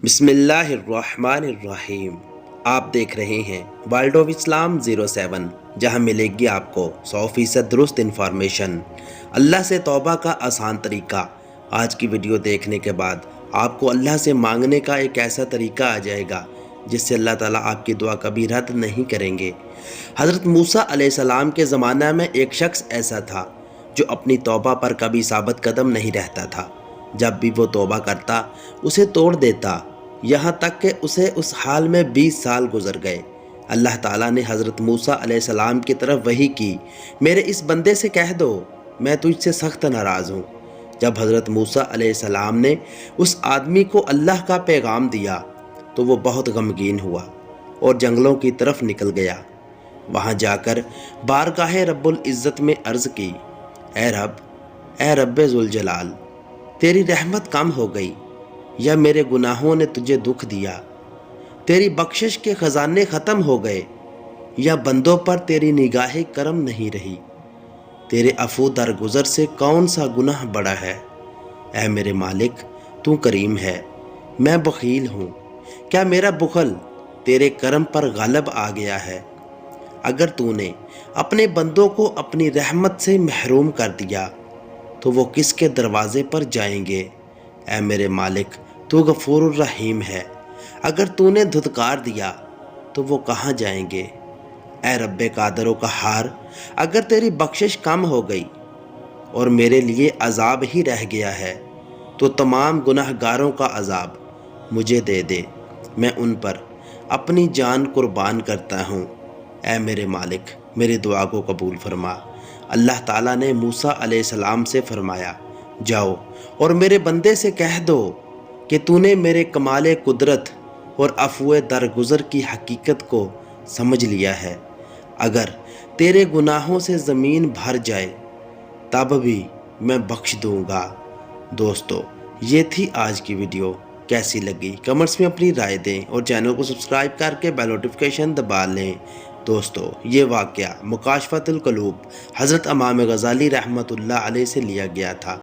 بسم اللہ الرحمن الرحیم۔ آپ دیکھ رہے ہیں ورلڈ آف اسلام 07، جہاں ملے گی آپ کو 100% درست انفارمیشن، اللہ سے توبہ کا آسان طریقہ۔ آج کی ویڈیو دیکھنے کے بعد آپ کو اللہ سے مانگنے کا ایک ایسا طریقہ آ جائے گا جس سے اللہ تعالیٰ آپ کی دعا کبھی رد نہیں کریں گے۔ حضرت موسیٰ علیہ السلام کے زمانہ میں ایک شخص ایسا تھا جو اپنی توبہ پر کبھی ثابت قدم نہیں رہتا تھا۔ جب بھی وہ توبہ کرتا اسے توڑ دیتا، یہاں تک کہ اسے اس حال میں 20 سال گزر گئے۔ اللہ تعالیٰ نے حضرت موسیٰ علیہ السلام کی طرف وحی کی، میرے اس بندے سے کہہ دو میں تجھ سے سخت ناراض ہوں۔ جب حضرت موسیٰ علیہ السلام نے اس آدمی کو اللہ کا پیغام دیا تو وہ بہت غمگین ہوا اور جنگلوں کی طرف نکل گیا۔ وہاں جا کر بارگاہ رب العزت میں عرض کی، اے رب ذوالجلال، تیری رحمت کم ہو گئی یا میرے گناہوں نے تجھے دکھ دیا؟ تیری بخشش کے خزانے ختم ہو گئے یا بندوں پر تیری نگاہ کرم نہیں رہی؟ تیرے عفو درگزر سے کون سا گناہ بڑا ہے؟ اے میرے مالک، تو کریم ہے، میں بخیل ہوں، کیا میرا بخل تیرے کرم پر غالب آ گیا ہے؟ اگر تو نے اپنے بندوں کو اپنی رحمت سے محروم کر دیا تو وہ کس کے دروازے پر جائیں گے؟ اے میرے مالک، تو غفور الرحیم ہے، اگر تو نے دھتکار دیا تو وہ کہاں جائیں گے؟ اے رب قادر و قہار، اگر تیری بخشش کم ہو گئی اور میرے لیے عذاب ہی رہ گیا ہے تو تمام گناہ گاروں کا عذاب مجھے دے دے، میں ان پر اپنی جان قربان کرتا ہوں۔ اے میرے مالک، میری دعا کو قبول فرما۔ اللہ تعالیٰ نے موسیٰ علیہ السلام سے فرمایا، جاؤ اور میرے بندے سے کہہ دو کہ تو نے میرے کمال قدرت اور عفو درگزر کی حقیقت کو سمجھ لیا ہے۔ اگر تیرے گناہوں سے زمین بھر جائے تب بھی میں بخش دوں گا۔ دوستو، یہ تھی آج کی ویڈیو، کیسی لگی کمنٹس میں اپنی رائے دیں اور چینل کو سبسکرائب کر کے بیل نوٹیفیکیشن دبا لیں۔ دوستو، یہ واقعہ مکاشفۃ القلوب حضرت امام غزالی رحمۃ اللہ علیہ سے لیا گیا تھا۔